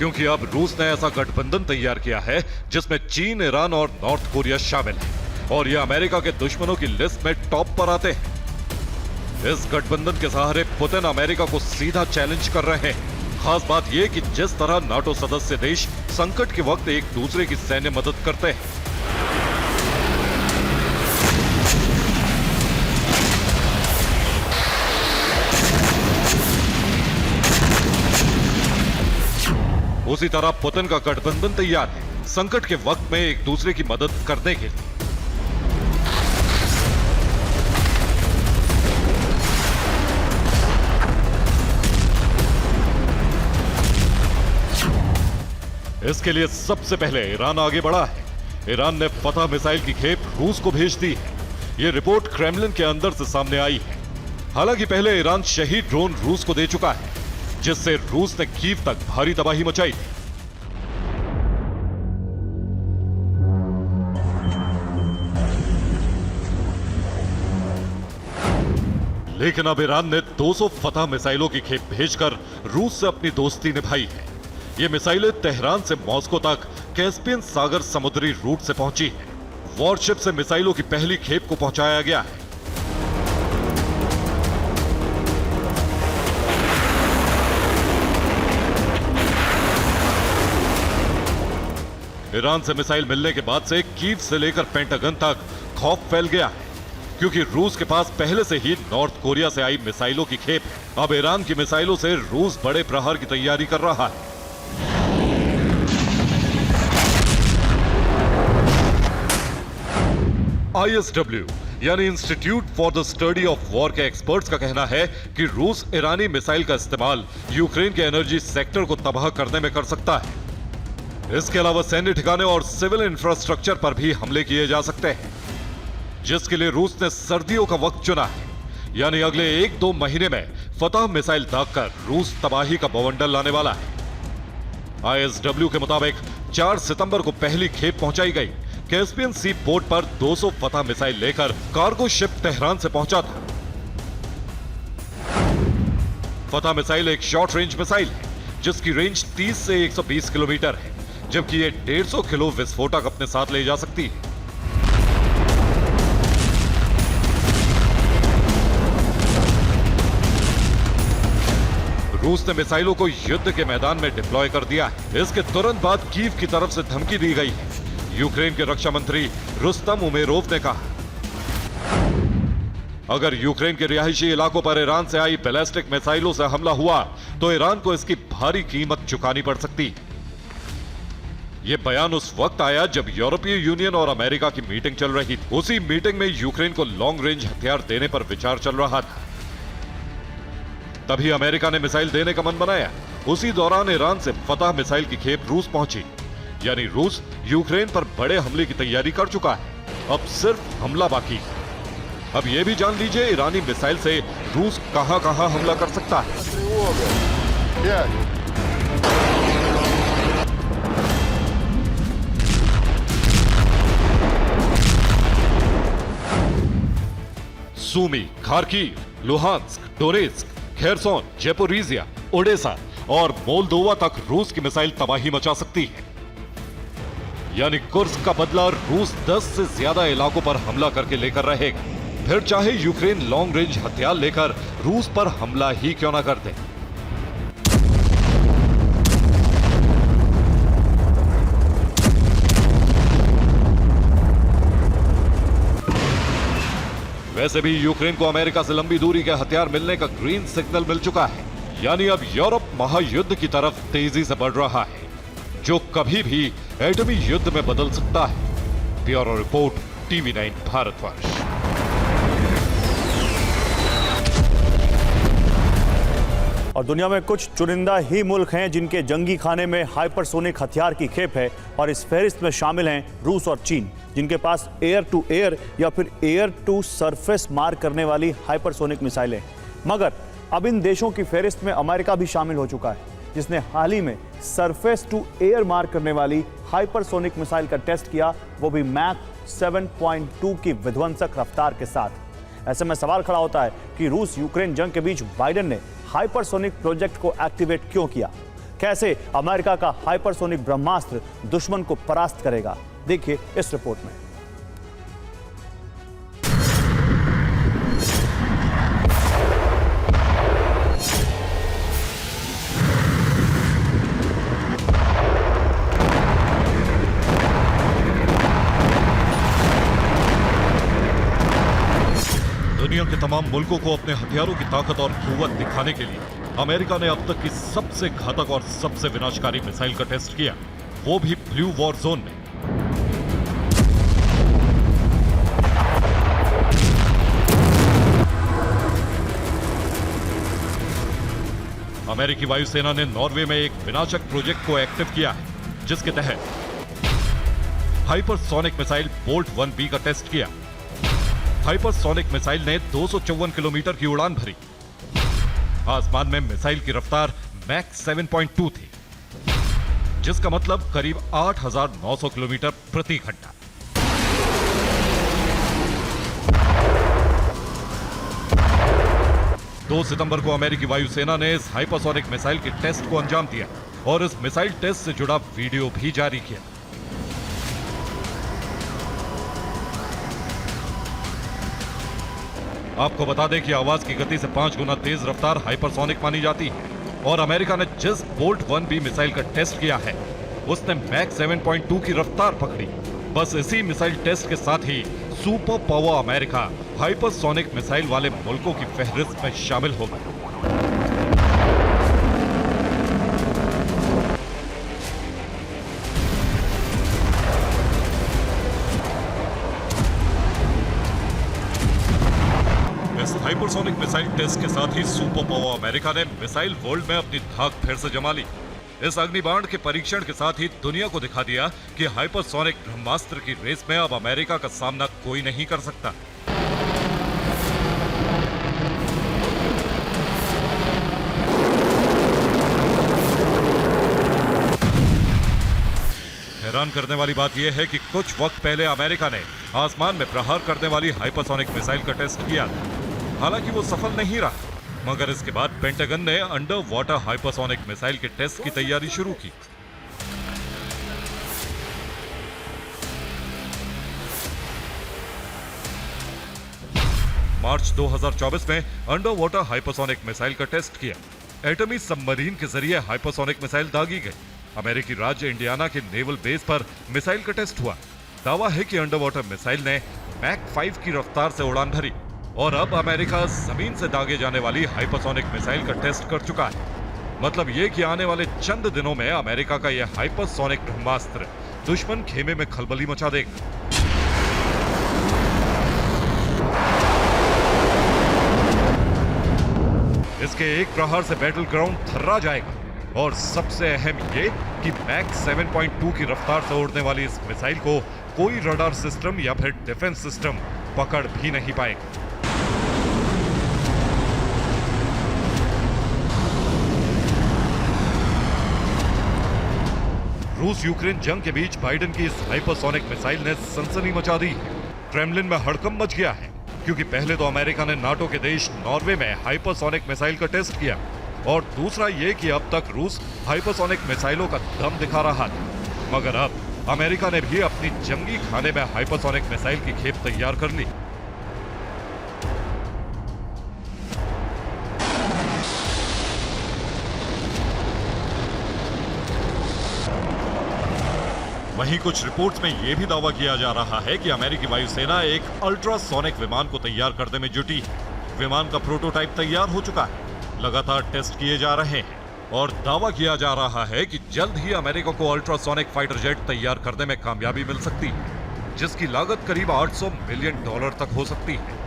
क्योंकि अब रूस ने ऐसा गठबंधन तैयार किया है जिसमें चीन, ईरान और नॉर्थ कोरिया शामिल है और ये अमेरिका के दुश्मनों की लिस्ट में टॉप पर आते हैं। इस गठबंधन के सहारे पुतिन अमेरिका को सीधा चैलेंज कर रहे हैं। खास बात यह कि जिस तरह नाटो सदस्य देश संकट के वक्त एक दूसरे की सैन्य मदद करते हैं, उसी तरह पुतिन का गठबंधन तैयार है संकट के वक्त में एक दूसरे की मदद करने के लिए। इसके लिए सबसे पहले ईरान आगे बढ़ा है। ईरान ने फतह मिसाइल की खेप रूस को भेज दी है। ये रिपोर्ट क्रेमलिन के अंदर से सामने आई है। हालांकि पहले ईरान शहीद ड्रोन रूस को दे चुका है, जिससे रूस ने कीव तक भारी तबाही मचाई थी। लेकिन अब ईरान ने 200 फतह मिसाइलों की खेप भेजकर रूस से अपनी दोस्ती निभाई है। ये मिसाइलें तेहरान से मॉस्को तक कैस्पियन सागर समुद्री रूट से पहुंची है। वॉरशिप से मिसाइलों की पहली खेप को पहुंचाया गया है। ईरान से मिसाइल मिलने के बाद से कीव से लेकर पेंटागन तक खौफ फैल गया है, क्योंकि रूस के पास पहले से ही नॉर्थ कोरिया से आई मिसाइलों की खेप है। अब ईरान की मिसाइलों से रूस बड़े प्रहार की तैयारी कर रहा है। ISW यानी institute for the study of war के एक्सपर्ट्स का कहना है कि रूस ईरानी मिसाइल का इस्तेमाल यूक्रेन के एनर्जी सेक्टर को तबाह करने में कर सकता है। इसके अलावा सैन्य ठिकाने और सिविल इंफ्रास्ट्रक्चर पर भी हमले किए जा सकते हैं, जिसके लिए रूस ने सर्दियों का वक्त चुना है। यानी अगले 1-2 महीने में फतह मिसाइल दागकर रूस तबाही का बवंडर लाने वाला है। ISW के मुताबिक 4 सितंबर को पहली खेप पहुंचाई गई। कैस्पियन सी पोर्ट पर 200 फतह मिसाइल लेकर कार्गो शिप तेहरान से पहुंचा था। फतह मिसाइल एक शॉर्ट रेंज मिसाइल है, जिसकी रेंज 30 से 120 किलोमीटर है, जबकि ये 150 किलो विस्फोटक अपने साथ ले जा सकती है। रूस ने मिसाइलों को युद्ध के मैदान में डिप्लॉय कर दिया है। इसके तुरंत बाद कीव की तरफ से धमकी दी गई है। यूक्रेन के रक्षा मंत्री रुस्तम उमेरोव ने कहा, अगर यूक्रेन के रिहायशी इलाकों पर ईरान से आई बैलिस्टिक मिसाइलों से हमला हुआ तो ईरान को इसकी भारी कीमत चुकानी पड़ सकती है। यह बयान उस वक्त आया जब यूरोपीय यूनियन और अमेरिका की मीटिंग चल रही थी। उसी मीटिंग में यूक्रेन को लॉन्ग रेंज हथियार देने पर विचार चल रहा था। तभी अमेरिका ने मिसाइल देने का मन बनाया। उसी दौरान ईरान से फतह मिसाइल की खेप रूस पहुंची। यानी रूस यूक्रेन पर बड़े हमले की तैयारी कर चुका है। अब सिर्फ हमला बाकी है। अब यह भी जान लीजिए ईरानी मिसाइल से रूस कहां-कहां हमला कर सकता है। Sumy, Kharkiv, Luhansk, Donetsk, Kherson, Zaporizhzhia, Odesa और मोल्दोवा तक रूस की मिसाइल तबाही मचा सकती है। यानी कुर्स्क का बदला रूस 10 से ज्यादा इलाकों पर हमला करके लेकर रहेगा, फिर चाहे यूक्रेन लॉन्ग रेंज हथियार लेकर रूस पर हमला ही क्यों ना कर दे। वैसे भी यूक्रेन को अमेरिका से लंबी दूरी के हथियार मिलने का ग्रीन सिग्नल मिल चुका है। यानी अब यूरोप महायुद्ध की तरफ तेजी से बढ़ रहा है, जो कभी भी एटमी युद्ध में बदल सकता है। Bureau report, TV9 Bharatvarsh. और दुनिया में कुछ चुनिंदा ही मुल्क हैं जिनके जंगी खाने में हाइपरसोनिक हथियार की खेप है, और इस फहरिस्त में शामिल हैं रूस और चीन, जिनके पास एयर टू एयर या फिर एयर टू सरफेस मार करने वाली हाइपरसोनिक मिसाइलें। मगर अब इन देशों की फहरिस्त में अमेरिका भी शामिल हो चुका है, जिसने हाल ही में सरफेस टू एयर मार करने वाली हाइपरसोनिक मिसाइल का टेस्ट किया, वो भी मैक 7.2 की विध्वंसक रफ्तार के साथ। ऐसे में सवाल खड़ा होता है कि रूस यूक्रेन जंग के बीच बाइडेन ने हाइपरसोनिक प्रोजेक्ट को एक्टिवेट क्यों किया? कैसे अमेरिका का हाइपरसोनिक ब्रह्मास्त्र दुश्मन को परास्त करेगा? देखिए इस रिपोर्ट में। दुनिया के तमाम मुल्कों को अपने हथियारों की ताकत और कुव्वत दिखाने के लिए अमेरिका ने अब तक की सबसे घातक और सबसे विनाशकारी मिसाइल का टेस्ट किया, वो भी ब्लू वॉर जोन में। अमेरिकी वायुसेना ने नॉर्वे में एक विनाशक प्रोजेक्ट को एक्टिव किया है, जिसके तहत हाइपरसोनिक मिसाइल बोल्ट 1B का टेस्ट किया। हाइपरसोनिक मिसाइल ने 254 किलोमीटर की उड़ान भरी। आसमान में मिसाइल की रफ्तार मैक 7.2 थी, जिसका मतलब करीब 8,900 किलोमीटर प्रति घंटा। दो सितंबर को अमेरिकी वायुसेना ने इस हाइपरसोनिक मिसाइल के टेस्ट को अंजाम दिया और इस मिसाइल टेस्ट से जुड़ा वीडियो भी जारी किया। आपको बता दें कि आवाज की गति से 5 गुना तेज रफ्तार हाइपरसोनिक मानी जाती है और अमेरिका ने जिस बोल्ट 1B मिसाइल का टेस्ट किया है उसने मैक 7.2 की रफ्तार पकड़ी। बस इसी मिसाइल टेस्ट के साथ ही super power America hypersonic missile वाले मुल्कों की फहरिस्त में शामिल हो गया। इस हाइपरसोनिक मिसाइल टेस्ट के साथ ही सुपर पावर अमेरिका ने मिसाइल वर्ल्ड में अपनी धाक फिर से जमा ली। इस अग्निबाण के परीक्षण के साथ ही दुनिया को दिखा दिया कि हाइपरसोनिक ब्रह्मास्त्र की रेस में अब अमेरिका का सामना कोई नहीं कर सकता। हैरान करने वाली बात यह है कि कुछ वक्त पहले अमेरिका ने आसमान में प्रहार करने वाली हाइपरसोनिक मिसाइल का टेस्ट किया था। हालांकि वो सफल नहीं रहा, मगर इसके बाद पेंटागन ने अंडर वाटर हाइपरसोनिक मिसाइल के टेस्ट की तैयारी शुरू की। मार्च 2024 में अंडर वाटर हाइपरसोनिक मिसाइल का टेस्ट किया। एटमी सबमरीन के जरिए हाइपरसोनिक मिसाइल दागी गई। अमेरिकी राज्य इंडियाना के नेवल बेस पर मिसाइल का टेस्ट हुआ। दावा है कि अंडर वाटर मिसाइल ने मैक 5 की रफ्तार से उड़ान भरी और अब अमेरिका जमीन से दागे जाने वाली हाइपरसोनिक मिसाइल का टेस्ट कर चुका है। मतलब ये कि आने वाले चंद दिनों में अमेरिका का यह हाइपरसोनिक ब्रह्मास्त्र दुश्मन खेमे में खलबली मचा देगा। इसके एक प्रहार से बैटल ग्राउंड थर्रा जाएगा और सबसे अहम ये कि मैक 7.2 की रफ्तार से उड़ने वाली इस मिसाइल को कोई रडार सिस्टम या फिर डिफेंस सिस्टम पकड़ भी नहीं पाएगा। रूस यूक्रेन जंग के बीच बाइडेन की इस हाइपरसोनिक मिसाइल ने सनसनी मचा दी है। क्रेमलिन में हड़कंप मच गया है, क्योंकि पहले तो अमेरिका ने नाटो के देश नॉर्वे में हाइपरसोनिक मिसाइल का टेस्ट किया और दूसरा ये कि अब तक रूस हाइपरसोनिक मिसाइलों का दम दिखा रहा था, मगर अब अमेरिका ने भी अपनी जंगी खाने में हाइपरसोनिक मिसाइल की खेप तैयार कर ली। वहीं कुछ रिपोर्ट्स में यह भी दावा किया जा रहा है कि अमेरिकी वायुसेना एक अल्ट्रासोनिक विमान को तैयार करने में जुटी है। विमान का प्रोटोटाइप तैयार हो चुका है, लगातार टेस्ट किए जा रहे हैं और दावा किया जा रहा है कि जल्द ही अमेरिका को अल्ट्रासोनिक फाइटर जेट तैयार करने में कामयाबी मिल सकती है, जिसकी लागत करीब $800 मिलियन तक हो सकती है।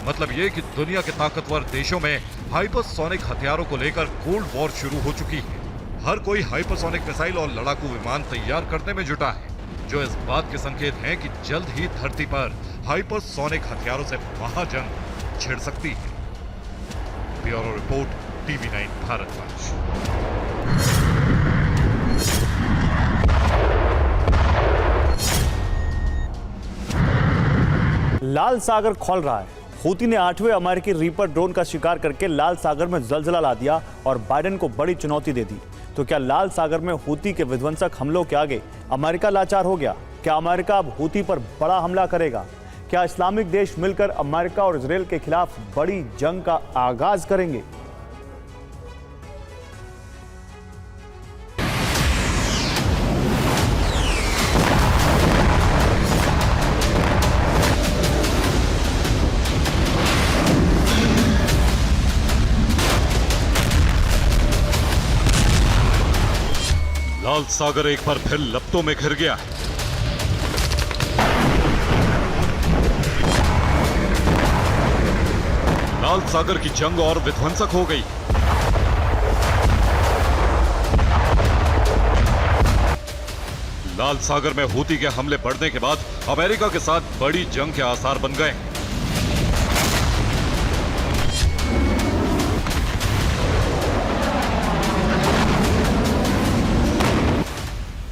मतलब ये कि दुनिया के ताकतवर देशों में हाइपरसोनिक हथियारों को लेकर कोल्ड वॉर शुरू हो चुकी है। हर कोई हाइपरसोनिक मिसाइल और लड़ाकू विमान तैयार करने में जुटा है, जो इस बात के संकेत हैं कि जल्द ही धरती पर हाइपरसोनिक हथियारों से महाजंग छिड़ सकती है। Bureau report, TV9 Bharatvarsh. लाल सागर खौल रहा है। हूती ने 8वें अमेरिकी रीपर ड्रोन का शिकार करके लाल सागर में जलजला ला दिया और बाइडेन को बड़ी चुनौती दे दी। तो क्या लाल सागर में हूती के विध्वंसक हमलों के आगे अमेरिका लाचार हो गया? क्या अमेरिका अब हूती पर बड़ा हमला करेगा? क्या इस्लामिक देश मिलकर अमेरिका और इजरायल के खिलाफ बड़ी जंग का आगाज करेंगे? लाल सागर एक बार फिर लपटों में घिर गया है। लाल सागर की जंग और विध्वंसक हो गई। लाल सागर में हूती के हमले बढ़ने के बाद अमेरिका के साथ बड़ी जंग के आसार बन गए।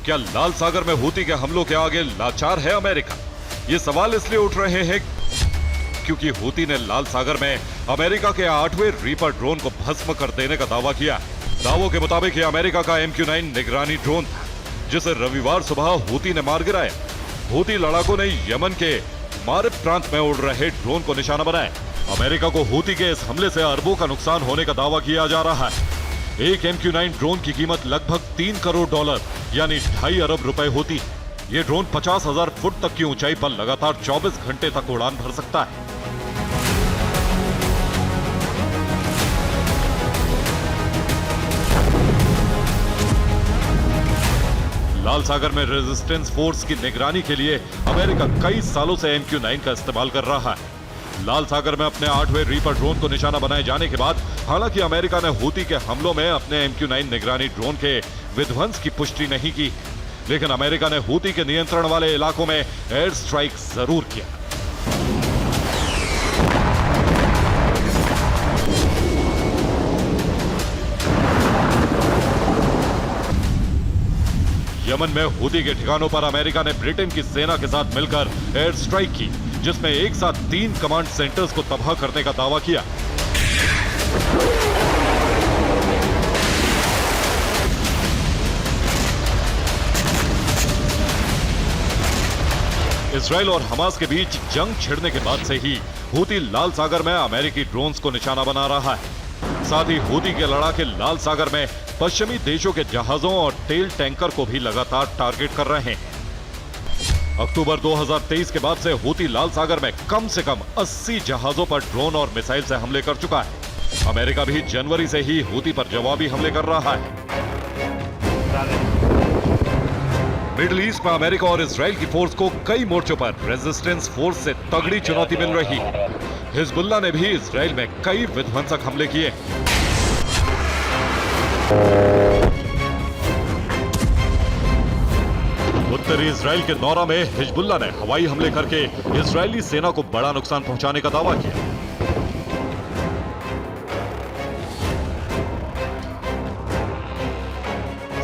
क्या लाल सागर में हूती के हमलों के आगे लाचार है अमेरिका? ये सवाल इसलिए उठ रहे हैं क्योंकि हूती ने लाल सागर में अमेरिका के 8वें रीपर ड्रोन को भस्म कर देने का दावा किया। दावों के मुताबिक ये अमेरिका का MQ-9 निगरानी ड्रोन था, जिसे रविवार सुबह हूती ने मार गिराया। हूती लड़ाकों ने यमन के मारिब प्रांत में उड़ रहे ड्रोन को निशाना बनाया। अमेरिका को हूती के इस हमले से अरबों का नुकसान होने का दावा किया जा रहा है। एक MQ-9 ड्रोन की कीमत लगभग $3 करोड़ यानी 2.5 अरब रुपए होती है। ये ड्रोन 50,000 फुट तक की ऊंचाई पर लगातार 24 घंटे तक उड़ान भर सकता है। लाल सागर में रेजिस्टेंस फोर्स की निगरानी के लिए अमेरिका कई सालों से MQ-9 का इस्तेमाल कर रहा है। लाल सागर में अपने 8वें रीपर ड्रोन को निशाना बनाए जाने के बाद हालांकि अमेरिका ने हूती के हमलों में अपने MQ-9 निगरानी ड्रोन के विध्वंस की पुष्टि नहीं की, लेकिन अमेरिका ने हूती के नियंत्रण वाले इलाकों में एयर स्ट्राइक जरूर किया। यमन में हूती के ठिकानों पर अमेरिका ने ब्रिटेन की सेना के साथ मिलकर एयर स्ट्राइक की, जिसमें एक साथ 3 कमांड सेंटर्स को तबाह करने का दावा किया। इजराइल और हमास के बीच जंग छिड़ने के बाद से ही हूती लाल सागर में अमेरिकी ड्रोन्स को निशाना बना रहा है। साथ ही हूती के लड़ाके लाल सागर में पश्चिमी देशों के जहाजों और तेल टैंकर को भी लगातार टारगेट कर रहे हैं। अक्टूबर 2023 के बाद से हूती लाल सागर में कम से कम 80 जहाजों पर ड्रोन और मिसाइल से हमले कर चुका है। अमेरिका भी जनवरी से ही हूती पर जवाबी हमले कर रहा है। मिडिल ईस्ट में अमेरिका और इजराइल की फोर्स को कई मोर्चों पर रेजिस्टेंस फोर्स से तगड़ी चुनौती मिल रही है। हिजबुल्लाह ने भी इजराइल में कई विध्वंसक हमले किए। उत्तरी इजराइल के नौरा में हिजबुल्लाह ने हवाई हमले करके इजरायली सेना को बड़ा नुकसान पहुंचाने का दावा किया।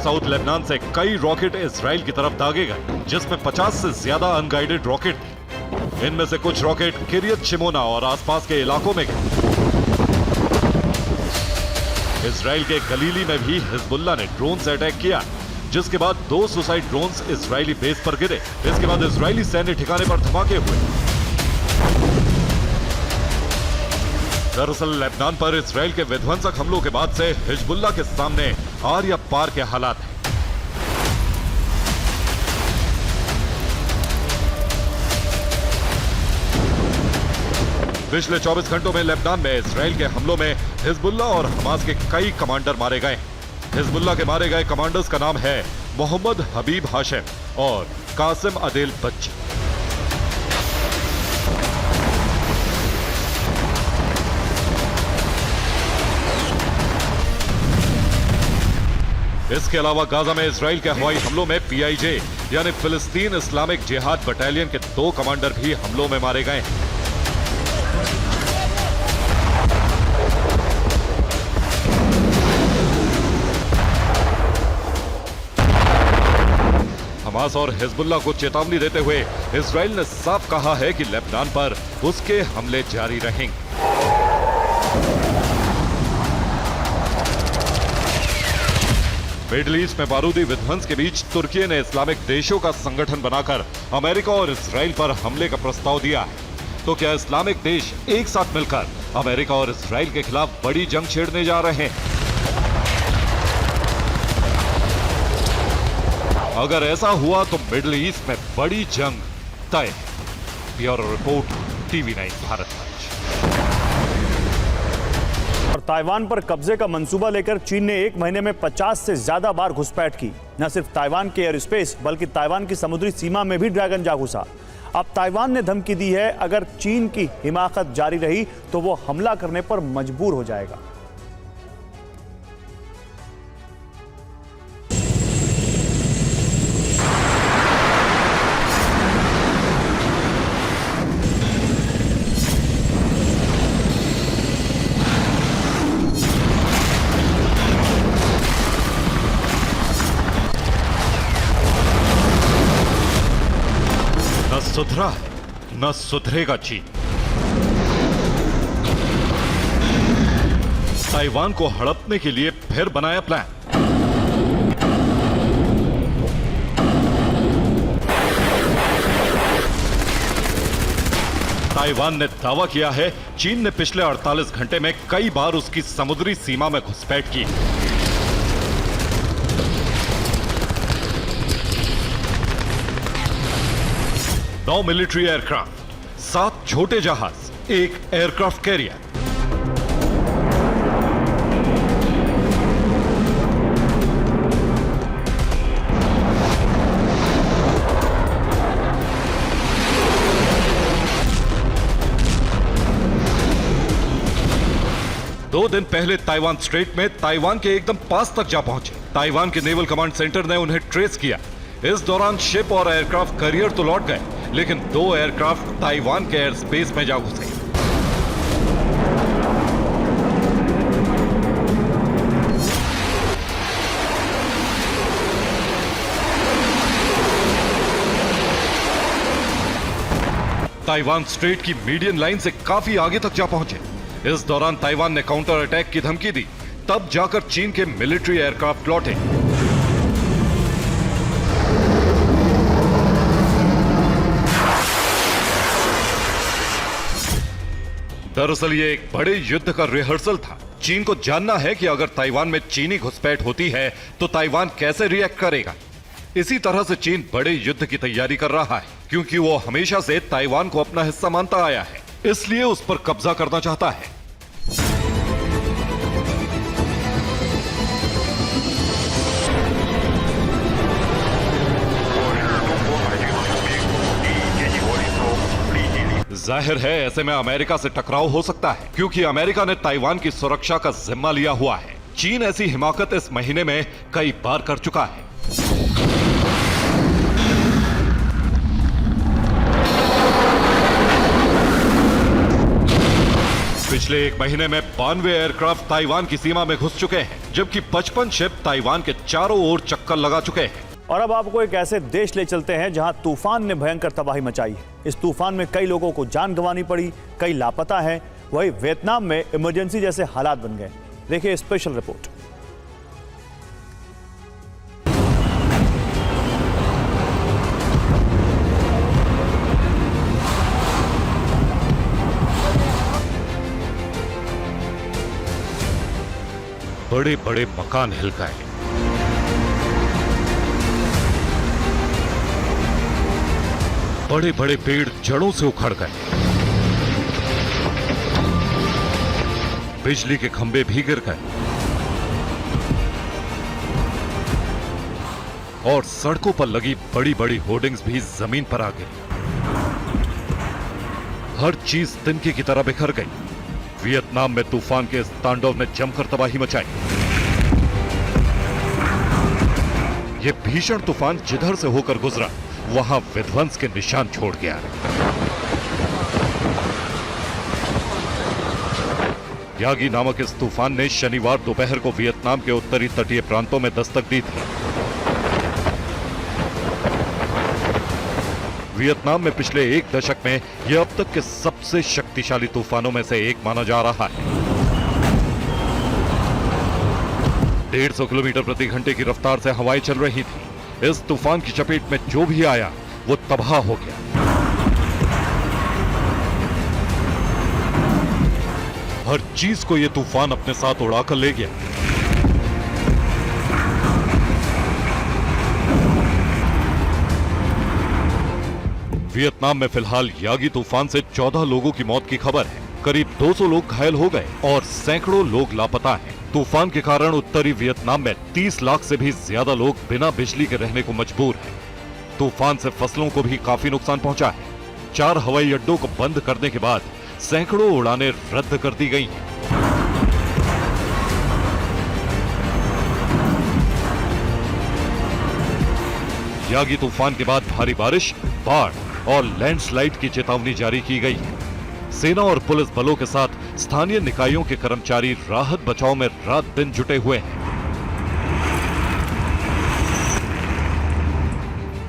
साउथ लेबनान से कई रॉकेट इजराइल की तरफ दागे गए, जिसमें 50 से ज्यादा अनगाइडेड रॉकेट थे। इनमें से कुछ रॉकेट किरियत शिमोना और आसपास के इलाकों में गए। इजराइल के गलीली में भी हिजबुल्लाह ने ड्रोन से अटैक किया, जिसके बाद 2 सुसाइड ड्रोन्स इजरायली बेस पर गिरे। इसके बाद इजरायली सैन्य ठिकाने पर धमाके हुए। दरअसल लेबनान पर इजराइल के विध्वंसक हमलों के बाद से हिजबुल्लाह के सामने आर या पार के हालात हैं। पिछले 24 घंटों में लेबनान में इजराइल के हमलों में हिजबुल्लाह और हमास के कई कमांडर मारे गए। हिजबुल्लाह के मारे गए कमांडर्स का नाम है मोहम्मद हबीब हाशिम और कासिम अदेल बच्ची। इसके अलावा गाजा में इजराइल के हवाई हमलों में PIJ यानी फिलिस्तीन इस्लामिक जिहाद बटालियन के 2 कमांडर भी हमलों में मारे गए। हमास और हिजबुल्लाह को चेतावनी देते हुए इजराइल ने साफ कहा है कि लेबनान पर उसके हमले जारी रहेंगे। मिडिल ईस्ट में बारूदी विध्वंस के बीच तुर्की ने इस्लामिक देशों का संगठन बनाकर अमेरिका और इजराइल पर हमले का प्रस्ताव दिया है। तो क्या इस्लामिक देश एक साथ मिलकर अमेरिका और इजराइल के खिलाफ बड़ी जंग छेड़ने जा रहे हैं? अगर ऐसा हुआ तो मिडिल ईस्ट में बड़ी जंग तय है। ब्यूरो रिपोर्ट, TV9 भारत मंच। और ताइवान पर कब्जे का मंसूबा लेकर चीन ने 1 महीने में 50 से ज्यादा बार घुसपैठ की। न सिर्फ ताइवान के एयर स्पेस बल्कि ताइवान की समुद्री सीमा में भी ड्रैगन जा घुसा। अब ताइवान ने धमकी दी है, अगर चीन की हिमाकत जारी रही तो वो हमला करने पर मजबूर हो जाएगा। न सुधरा है न सुधरेगा चीन। ताइवान को हड़पने के लिए फिर बनाया प्लान। ताइवान ने दावा किया है चीन ने पिछले 48 घंटे में कई बार उसकी समुद्री सीमा में घुसपैठ की। नौ मिलिट्री एयरक्राफ्ट, 7 छोटे जहाज, 1 एयरक्राफ्ट कैरियर। दो दिन पहले ताइवान स्ट्रेट में ताइवान के एकदम पास तक जा पहुंचे। ताइवान के नेवल कमांड सेंटर ने उन्हें ट्रेस किया। इस दौरान शिप और एयरक्राफ्ट कैरियर तो लौट गए, लेकिन 2 एयरक्राफ्ट ताइवान के एयर स्पेस में जा घुसे। ताइवान स्ट्रेट की मीडियन लाइन से काफी आगे तक जा पहुंचे। इस दौरान ताइवान ने काउंटर अटैक की धमकी दी, तब जाकर चीन के मिलिट्री एयरक्राफ्ट लौटे। दरअसल ये एक बड़े युद्ध का रिहर्सल था। चीन को जानना है कि अगर ताइवान में चीनी घुसपैठ होती है तो ताइवान कैसे रिएक्ट करेगा। इसी तरह से चीन बड़े युद्ध की तैयारी कर रहा है, क्योंकि वो हमेशा से ताइवान को अपना हिस्सा मानता आया है, इसलिए उस पर कब्जा करना चाहता है। जाहिर है ऐसे में अमेरिका से टकराव हो सकता है, क्योंकि अमेरिका ने ताइवान की सुरक्षा का जिम्मा लिया हुआ है। चीन ऐसी हिमाकत इस महीने में कई बार कर चुका है। पिछले 1 महीने में 92 एयरक्राफ्ट ताइवान की सीमा में घुस चुके हैं, जबकि 55 शिप ताइवान के चारों ओर चक्कर लगा चुके हैं। और अब आपको एक ऐसे देश ले चलते हैं जहां तूफान ने भयंकर तबाही मचाई। इस तूफान में कई लोगों को जान गंवानी पड़ी, कई लापता हैं। वही वियतनाम में इमरजेंसी जैसे हालात बन गए। देखिए स्पेशल रिपोर्ट। बड़े बड़े मकान हिल गए, बड़े बड़े पेड़ जड़ों से उखड़ गए, बिजली के खंभे भी गिर गए और सड़कों पर लगी बड़ी बड़ी होर्डिंग्स भी जमीन पर आ गिरी। हर चीज तिनके की तरह बिखर गई। वियतनाम में तूफान के इस तांडव ने जमकर तबाही मचाई। यह भीषण तूफान जिधर से होकर गुजरा वहां विध्वंस के निशान छोड़ गया। यागी नामक इस तूफान ने शनिवार दोपहर को वियतनाम के उत्तरी तटीय प्रांतों में दस्तक दी थी। वियतनाम में पिछले 1 दशक में यह अब तक के सबसे शक्तिशाली तूफानों में से एक माना जा रहा है। 150 किलोमीटर प्रति घंटे की रफ्तार से हवाएं चल रही थी। इस तूफान की चपेट में जो भी आया वो तबाह हो गया। हर चीज को यह तूफान अपने साथ उड़ाकर ले गया। वियतनाम में फिलहाल यागी तूफान से 14 लोगों की मौत की खबर है। करीब 200 लोग घायल हो गए और सैकड़ों लोग लापता हैं। तूफान के कारण उत्तरी वियतनाम में 30 लाख से भी ज्यादा लोग बिना बिजली के रहने को मजबूर हैं। तूफान से फसलों को भी काफी नुकसान पहुंचा है। 4 हवाई अड्डों को बंद करने के बाद सैकड़ों उड़ानें रद्द कर दी गई हैं। यागी तूफान के बाद भारी बारिश, बाढ़ और लैंडस्लाइड की चेतावनी जारी की गई है। सेना और पुलिस बलों के साथ स्थानीय निकायों के कर्मचारी राहत बचाव में रात दिन जुटे हुए हैं।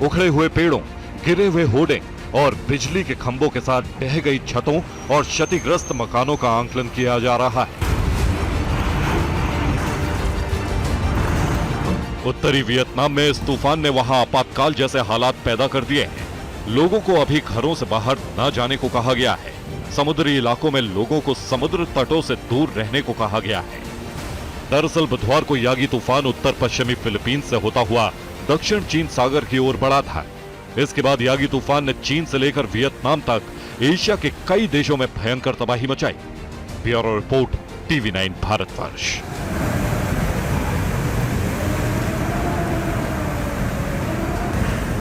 उखड़े हुए पेड़ों, गिरे हुए होर्डिंग और बिजली के खंभों के साथ ढह गई छतों और क्षतिग्रस्त मकानों का आंकलन किया जा रहा है। उत्तरी वियतनाम में इस तूफान ने वहां आपातकाल जैसे हालात पैदा कर दिए हैं। लोगों को अभी घरों से बाहर न जाने को कहा गया है। समुद्री इलाकों में लोगों को समुद्र तटों से दूर रहने को कहा गया है। दरअसल बुधवार को यागी तूफान उत्तर पश्चिमी फिलीपींस से होता हुआ दक्षिण चीन सागर की ओर बढ़ा था। इसके बाद यागी तूफान ने चीन से लेकर वियतनाम तक एशिया के कई देशों में भयंकर तबाही मचाई। Bureau report, TV9 Bharatvarsh.